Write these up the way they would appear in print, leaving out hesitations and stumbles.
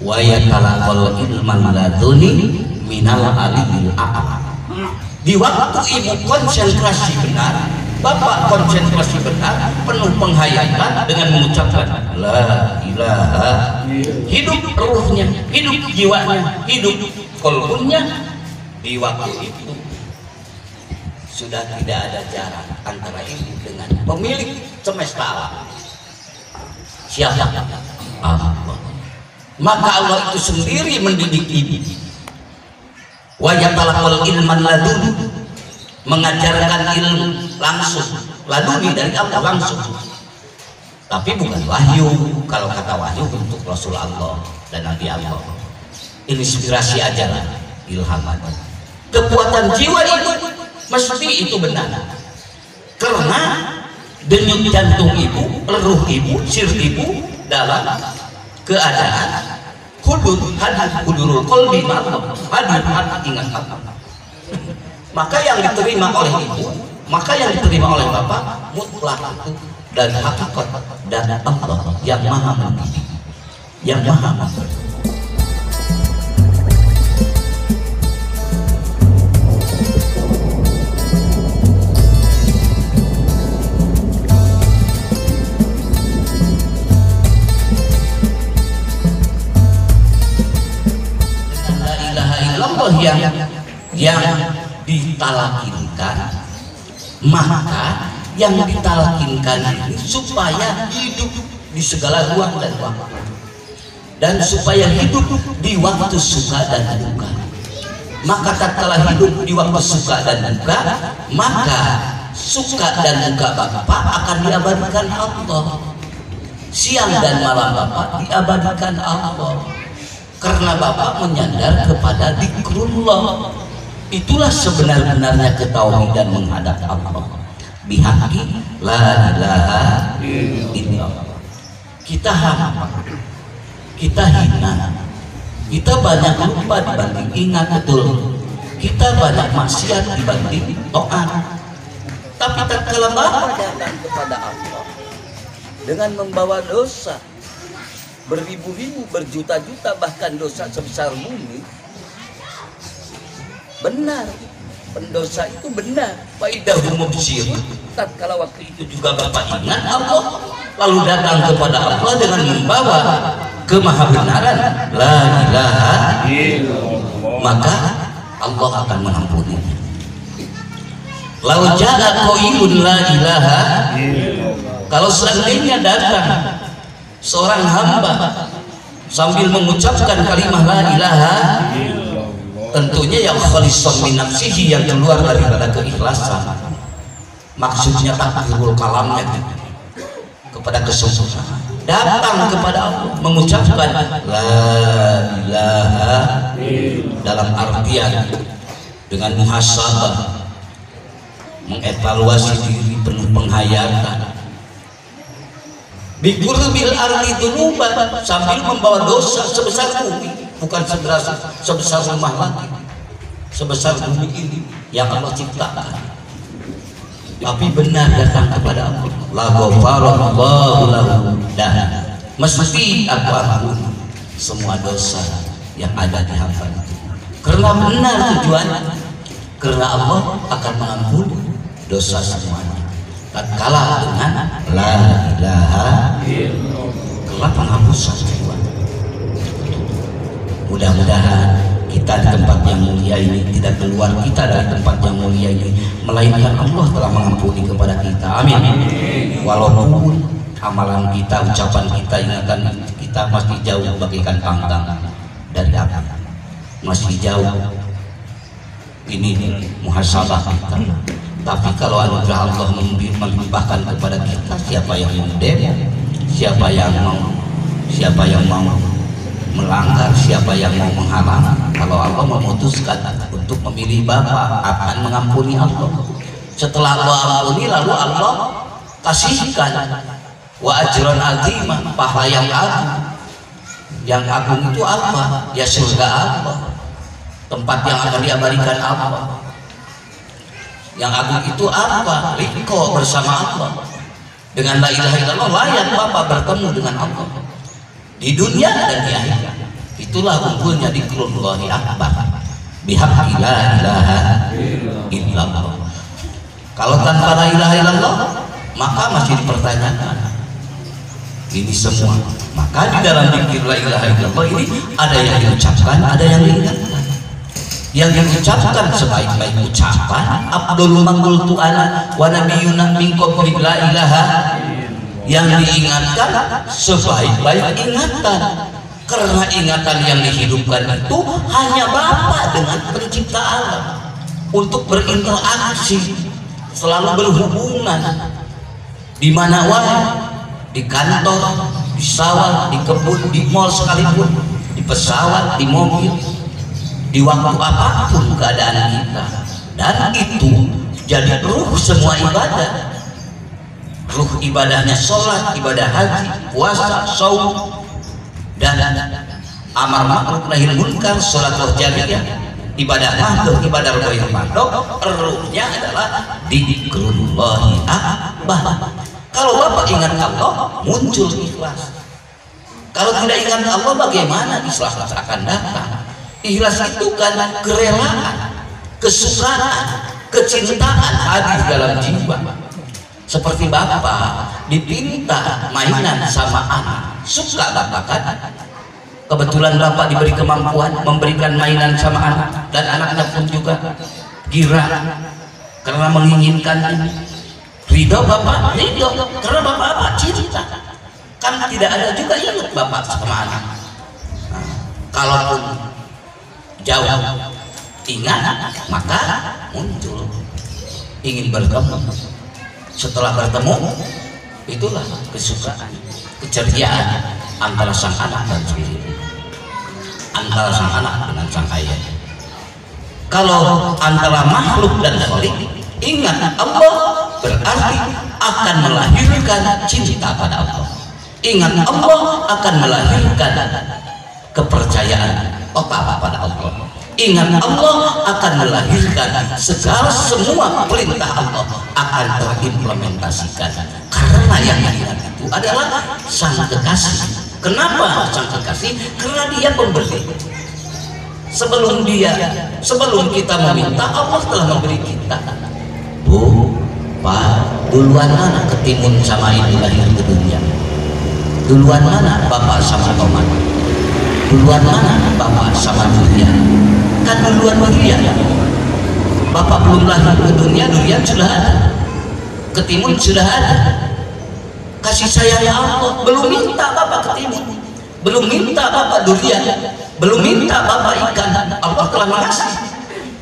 wa yatalaqal ilman laduni minal alimil a'lam. Di waktu ibu konsentrasi benar, bapak konsentrasi benar, penuh penghayatan dengan mengucapkan la ilaha, hidup ruhnya, hidup jiwanya, hidup kolbunya. Di waktu itu sudah tidak ada jarak antara ibu dengan pemilik semesta alam. Siapa? Allah. Maka Allah itu sendiri mendidik ibu. Wa yatalaqal ilman laduni, mengajarkan ilmu langsung, laduni dari Allah langsung. Tapi bukan wahyu. Kalau kata wahyu untuk Rasul Allah dan Nabi Allah, inspirasi aja lah, ilham aja. Kekuatan jiwa itu mesti itu benar, karena denyut jantung ibu, leruh ibu, sir ibu dalam keadaan hudurul qalbi ma'allah, hadir hati ingat Allah. Maka yang diterima oleh ibu, maka yang diterima oleh bapak mutlak itu dari hakikat dan Allah yang maha mendidik, yang maha memberi. yang ditalakinkan, maka yang ditalakinkan ini supaya hidup di segala ruang dan waktu, dan supaya hidup di waktu suka dan duka. Maka tatkala hidup di waktu suka dan duka, maka suka dan duka bapak akan diabadikan Allah. Siang dan malam bapak diabadikan Allah, karena bapak menyandar kepada zikrullah. Itulah sebenar-benarnya ketahui dan menghadap Allah. Bihaqi la ilaha illallah. Kita hamba, kita hina, kita banyak lupa dibanding ingat, betul. Kita banyak maksiat dibanding taat. Tapi tatkala bapak datang kepada Allah dengan membawa dosa beribu-ribu, berjuta-juta, bahkan dosa sebesar bumi, benar, pendosa itu benar. Faidahu mubsir. Tatkala waktu itu juga bapak ingat Allah, lalu datang kepada Allah dengan membawa kemahabenaran la ilaha illallah, maka Allah akan mengampuni. Lau ja'a qailun la ilaha illallah, kalau seandainya datang seorang hamba sambil mengucapkan kalimat la ilaha, tentunya yang khalisam min nafsihi, yang keluar daripada keikhlasan, maksudnya takdirul kalamnya kepada kesungguhan, datang kepada Allah mengucapkan la ilaha dalam artian dengan muhasabah, mengevaluasi diri, penuh penghayatan, biqurbil ardi dunuban, sambil membawa dosa sebesar bumi, bukan sebesar rumah lagi, sebesar bumi ini yang Allah ciptakan. Tapi benar datang kepada Allah, la ghafarallahu lahu, dan mesti aku ampuni semua dosa yang ada di hamba itu, karena benar tujuannya, karena Allah akan mengampuni dosa semuanya tatkala dengan la ilaha illallah, karena penghapusan jiwa. Mudah-mudahan kita di tempat yang mulia ini tidak keluar kita dari tempat yang mulia ini, melainkan Allah telah mengampuni kepada kita. Amin. Walaupun amalan kita, ucapan kita, ingatan kita masih jauh bagaikan panggang dari api, masih jauh ini muhasabah kita. Tapi kalau anugerah Allah melimpahkan kepada kita, siapa yang mendemo, siapa yang mau melanggar, siapa yang mau menghalang, kalau Allah memutuskan untuk memilih bapak, akan mengampuni Allah. Setelah Allah ampuni, lalu Allah kasihkan wa ajran azimah, pahala yang agung. Yang agung itu apa? Ya surga Allah, tempat yang akan diabadikan Allah. Yang agung itu apa? Liqo bersama Allah. Dengan la ilaha illallah layak bapak bertemu dengan Allah di dunia dan di akhirat. Itulah unggulnya dzikrullahi akbar. Bihaqqi la ilaha illallah. Kalau tanpa la ilaha illallah, maka masih dipertanyakan ini semua. Maka di dalam dzikir la ilaha illallah ini ada yang diucapkan, ada yang diingatkan. Yang diucapkan sebaik-baik ucapan, Abdul mangqultu ana wa nabiyyuna min qabli la ilaha. Yang diingatkan sebaik-baik ingatan, karena ingatan yang dihidupkan itu hanya Bapa dengan pencipta alam untuk berinteraksi, selalu berhubungan di mana wae, di kantor, di sawah, di kebun, di mall sekalipun, di pesawat, di mobil, di waktu apapun keadaan kita. Dan itu jadi ruh semua ibadah. Ruh ibadahnya sholat, ibadah haji, puasa, saum, dan amar ma'ruf nahi munkar, sholat roh jariyah, ibadah mandor, ibadah ghair mandor. Ruhnya adalah dzikrullahi akbar. Kalau Bapak ingat Allah, muncul ikhlas. Kalau tidak ingat Allah, bagaimana ikhlas akan datang? Ikhlas itu kan kerelaan, kesukaan, kecintaan hadir dalam jiwa. Seperti Bapak dipinta mainan sama anak, suka Bapak kan? Kebetulan Bapak diberi kemampuan memberikan mainan sama anak, dan anaknya pun juga gira karena menginginkan ini. Ridho Bapak, ridho karena Bapak cinta. Kan tidak ada juga ingat Bapak sama anak. Nah, kalaupun jauh ingat, maka muncul ingin bertemu. Setelah bertemu, itulah kesukaan, keceriaan antara sang anak dan sang ibu, antara sang anak dengan sang ayah. Kalau antara makhluk dan khalik, ingat Allah berarti akan melahirkan cinta pada Allah. Ingat Allah akan melahirkan kepercayaan pada Allah. Ingat Allah akan melahirkan segala semua perintah Allah akan terimplementasikan, karena yang diingat itu adalah sang kekasih. Kenapa sang kekasih? Karena dia pemberi. Sebelum kita meminta, Allah telah memberi kita. Bu, Pak, duluan mana ketimun sama ibu lahir ke dunia? Duluan mana Bapak sama Tomat? Duluan mana Bapak sama Durian? Kan duluan Durian. Bapak belum lahir ke dunia, Durian sudah ada, ketimun sudah ada. Kasih sayang Allah belum minta Bapak ketimun, belum minta Bapak durian, belum minta Bapak ikan, Allah telah mengasih.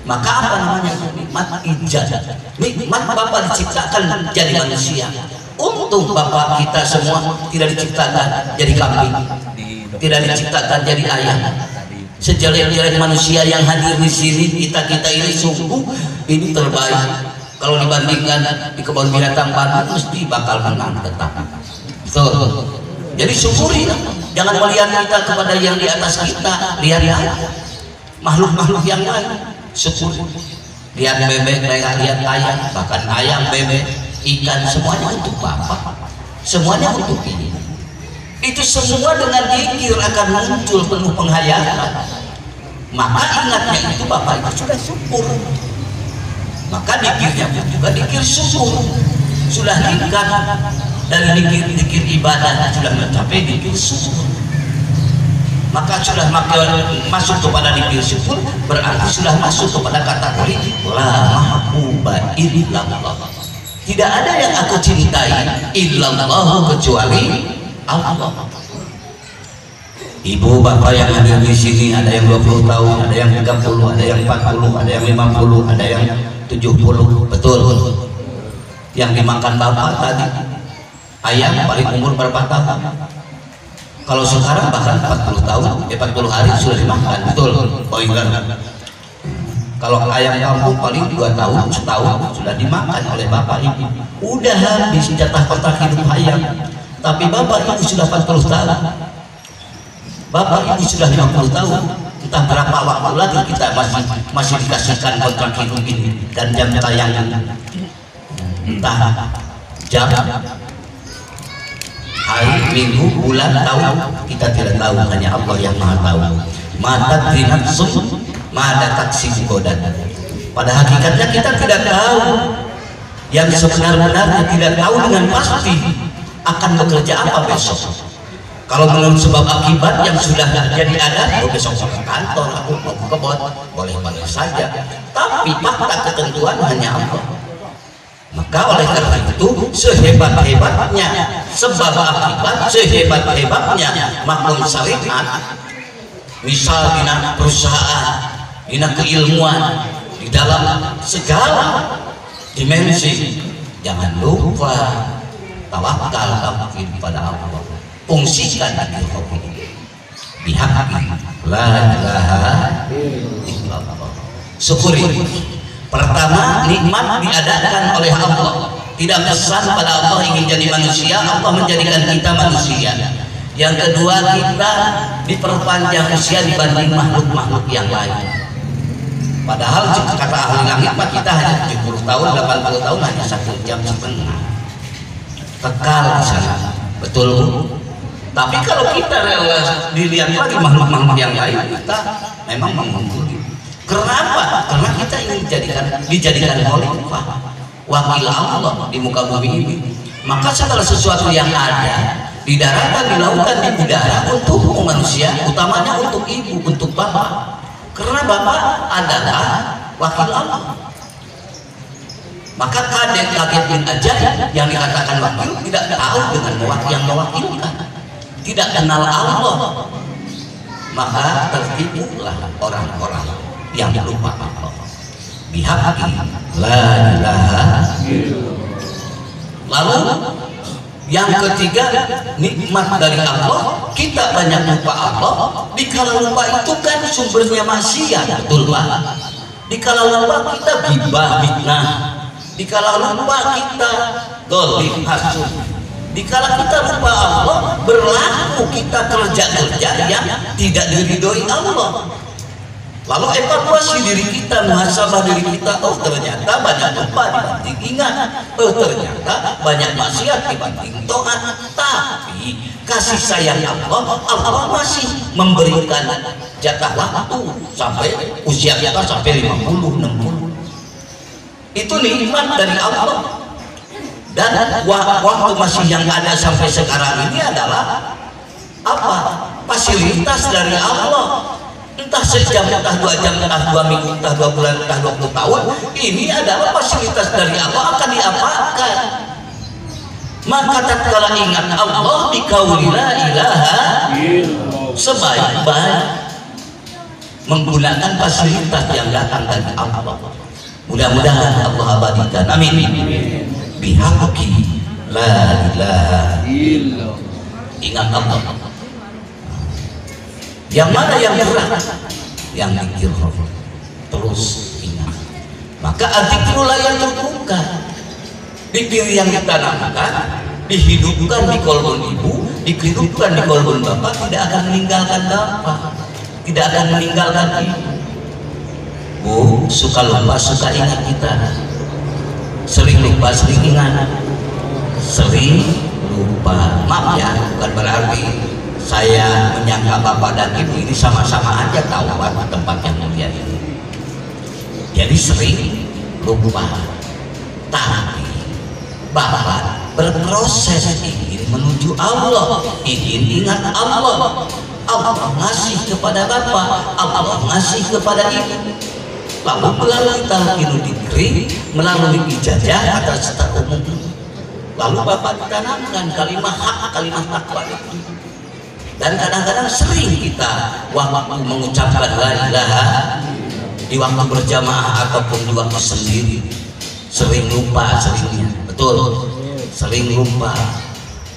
Maka apa namanya? Nikmat ijazah. Nikmat Bapak diciptakan jadi manusia. Untung Bapak kita semua tidak diciptakan jadi kambing, tidak diciptakan jadi ayam. Sejelek-jelek manusia yang hadir di sini, kita ini sungguh ini terbaik. Kalau dibandingkan di kebun binatang Bandung, mesti bakal menang tetap. Betul. Jadi syukuri, jangan melihat kita kepada yang di atas kita, lihat makhluk-makhluk yang lain. Syukur. Lihat bebek, lihat ayam, bahkan ayam, bebek, ikan, semuanya untuk Bapak, semuanya untuk ini. Itu semua dengan zikir akan muncul penuh penghayatan. Maka ingatnya itu Bapak itu sudah syukur. Maka zikirnya pun juga zikir syukur. Sudah tingkat dari zikir ibadah, sudah mencapai zikir syukur. Maka sudah masuk kepada zikir syukur, berarti sudah masuk kepada kategori la mahbuba illallah. Tidak ada yang aku cintai illallah kecuali Allah. Ibu bapak yang hadir di sini, ada yang 20 tahun, ada yang 30, ada yang 40, ada yang 50, ada yang 70, betul. Yang dimakan bapak tadi ayam paling umur berapa tahun? Kalau sekarang bahkan 40 tahun, 40 hari sudah dimakan, betul. Oh enggak. Kalau ayam kampung paling 2 tahun, setahun sudah dimakan oleh bapak ibu. Udah habis jatah kotak hidup ayam. Tapi bapak ibu sudah 40 tahun, bapak ibu sudah 50 tahun, entah berapa waktu lagi kita masih dikasihkan kontrak hidup ini dan jam tayang, entah jam, hari, minggu, bulan, tahun, kita tidak tahu, hanya Allah yang Maha tahu. mata trinafsum mada taksi godan. Pada hakikatnya kita tidak tahu yang sebenar-benarnya, tidak tahu dengan pasti akan bekerja apa besok. Kalau menurut sebab akibat yang sudah jadi ada, besok ke kantor, aku mau ke bot, boleh-boleh saja. Tapi fakta ketentuan hanya Allah. Maka oleh karena itu sehebat-hebatnya sebab akibat, sehebat-hebatnya makhluk syariat, misal di perusahaan, di keilmuan, di dalam segala dimensi, jangan lupa tawakal pada Allah. Fungsikan hati bihaqi la ilaha illallah. Syukuri. Pertama, nikmat diadakan oleh Allah. Tidak pesan pada Allah ingin jadi manusia, Allah menjadikan kita manusia. Yang kedua, kita diperpanjang usia dibanding makhluk-makhluk yang lain. Padahal kata ahli langit kita hanya 70 tahun, 80 tahun, hanya 1 jam setengah. Kekal di sana. Betul Bu? Tapi kalau kita dilihat lagi makhluk-makhluk yang lain, kita memang mengungguli. Kenapa? Karena kita ingin dijadikan khalifah, wakil Allah di muka bumi ini. Maka segala sesuatu yang ada di daratan, di lautan, di udara untuk manusia, utamanya untuk ibu, untuk bapak. Karena bapak adalah wakil Allah. Maka kaget bin ajaib yang dikatakan wakil tidak tahu dengan yang mewakilkan, tidak kenal Allah, maka tertipulah orang-orang yang lupa Allah. Bihaqi la ilaha. Lalu yang ketiga, nikmat dari Allah, kita banyak lupa Allah. Dikala lupa itu kan sumbernya maksiat, betul Pak? Dikala lupa kita gibah, fitnah. Dikala lupa kita dolim, hasud. Dikala kita lupa Allah, berlaku kita kerja-kerja yang tidak diridhoi Allah. Lalu evaluasi diri kita, muhasabah diri kita. Oh ternyata banyak lupa dibanding ingat. Oh ternyata banyak maksiat dibanding taat. Tapi kasih sayang Allah masih memberikan jatah waktu sampai usia kita sampai 50, 60. Itu nikmat dari Allah. Dan waktu masih yang ada sampai sekarang ini adalah apa? Fasilitas dari Allah. Entah sejam, entah 2 jam, entah 2 minggu, entah 2 bulan, entah 20 tahun, ini adalah fasilitas dari Allah, akan diapakan. Maka tatkala ingat Allah biqauli la ilaha, sebaik-baik menggunakan fasilitas yang datang dari Allah. Mudah-mudahan Allah abadikan, amin. Bihaqi la ilaha illallah. Ingat Allah. Yang mana yang berat? Yang zikir. Terus ingat. Maka zikru la yang terbuka. Zikir yang ditanamkan, dihidupkan di kolbun ibu, dihidupkan di kolbun bapak, tidak akan meninggalkan bapak, tidak akan meninggalkan ibu. Bu, suka lupa, suka ingat kita. Sering lupa, sering ingat. Sering lupa. Maaf ya, bukan berarti saya menyangka bapak dan ibu ini sama-sama aja tahu tempat yang mulia ini. Jadi sering lupa. Tapi bapak berproses ingin menuju Allah, ingin ingat Allah. Allah ngasih kepada bapak, Allah ngasih kepada ibu. Lalu melalui talqinul dzikri, melalui ijazah atau secara umum, lalu bapak ditanamkan kalimat hak, kalimat takwa itu. Dan kadang-kadang sering kita waktu mengucapkan la ilaha di waktu berjamaah ataupun di waktu sendiri sering lupa, seringnya betul, sering lupa.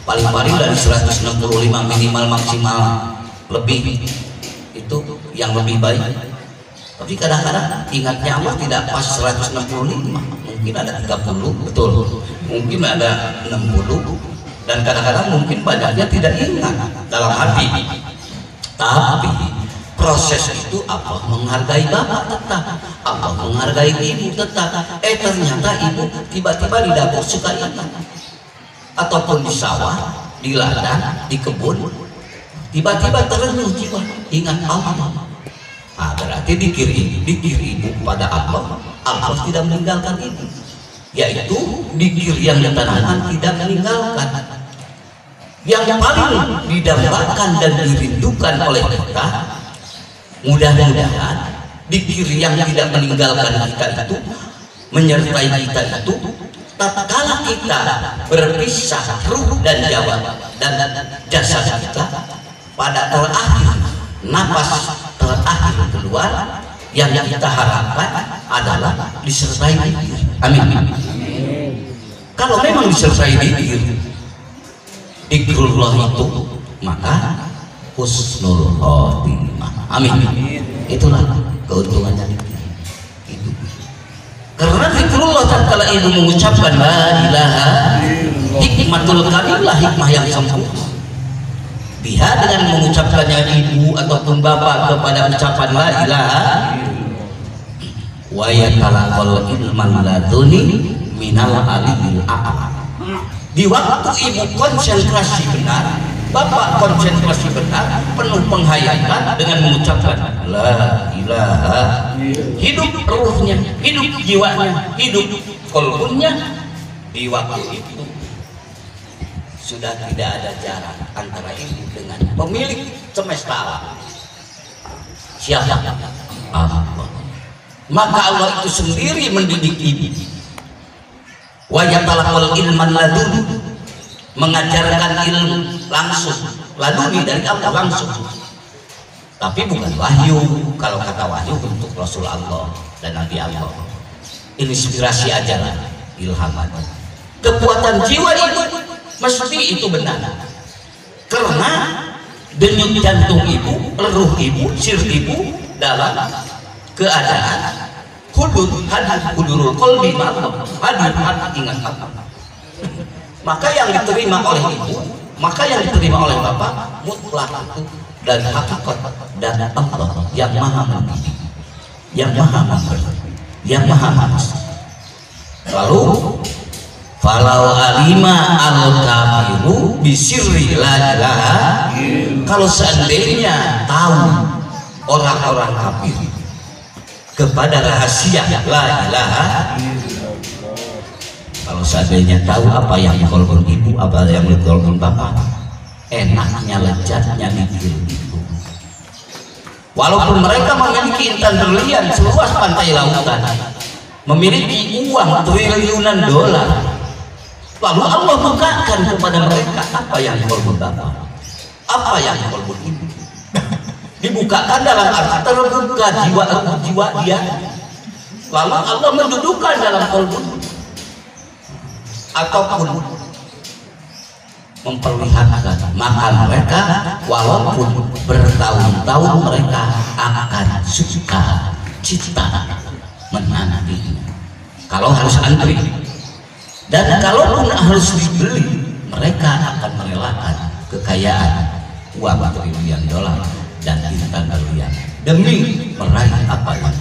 Paling-paling dari 165 minimal maksimal lebih itu yang lebih baik. Tapi kadang-kadang ingatnya Allah tidak pas 165, mungkin ada 30, betul, mungkin ada 60. Dan kadang-kadang mungkin banyaknya tidak ingat dalam hati. Tapi proses itu Allah menghargai bapak tetap, Allah menghargai ibu tetap. Ternyata ibu tiba-tiba di dapur suka ingat, ataupun di sawah, di ladang, di kebun, tiba-tiba terenyuh jiwa ingat Allah. Berarti dikir ibu pada Allah, Allah tidak meninggalkan ibu, yaitu dikir yang ditanamkan tidak meninggalkan. Yang paling didambakan dan dirindukan oleh kita, mudah-mudahan dikir yang tidak meninggalkan kita itu menyertai kita itu tatkala kita berpisah ruh dan nyawa dan jasad kita, pada terakhir napas terakhir keluar, yang kita harapkan adalah disertai dikir. Amin. Kalau memang disertai dikir, zikrullah itu, maka husnul khotimah. Amin. Itulah keuntungannya dikir. Itu. Karena zikrullah tatkala ibu mengucapkan la ilaha, hikmatul kamilah, hikmah yang sempurna. Biha dengan mengucapkannya ibu ataupun bapak kepada ucapan la ilaha, wa yatalaqal ilman laduni minal aliyil a'la. Di waktu ibu konsentrasi benar, bapak konsentrasi benar, penuh penghayatan dengan mengucapkan la ilaha, hidup ruhnya, hidup jiwanya, hidup qalbunya. Di waktu itu sudah tidak ada jarak antara ibu dengan pemilik semesta alam. Siapa? Allah. Maka Allah itu sendiri mendidik ibu. Wa yatalaqal ilman laduni, mengajarkan ilmu langsung, laduni dari Allah langsung. Tapi bukan wahyu. Kalau kata wahyu untuk Rasul Allah dan Nabi Allah, inspirasi aja lah, ilham aja. Kekuatan jiwa itu mesti itu benar, karena denyut jantung ibu, leruh ibu, sir ibu dalam keadaan hudurul qalbi, hadir ingat apa. Maka yang diterima oleh ibu, maka yang diterima oleh bapak mutlak itu dari hakikat dan Allah yang maha mendidik, yang maha memberi, yang maha mengasih. Lalu falau alima al-kafiru bisirri la ilaha, kalau seandainya tahu orang-orang kafir kepada rahasia la ilaha, kalau seandainya tahu apa yang dikolbon ibu, apa yang dikolbon bapak, enaknya lezatnya mikir itu. Walaupun mereka memiliki intan berlian seluas pantai lautan, memiliki uang triliunan dolar, lalu Allah bukakan kepada mereka apa yang dikolbon bapak, apa yang dikolbon ibu, dibukakan dalam arti terbuka jiwa dia, lalu Allah mendudukan dalam kolbun ataupun memperlihatkan, maka mereka walaupun bertahun-tahun mereka akan suka cita menantinya. Kalau harus antri dan kalaupun harus dibeli, mereka akan merelakan kekayaan uang triliunan dolar dan intan berlian demi meraih apa yang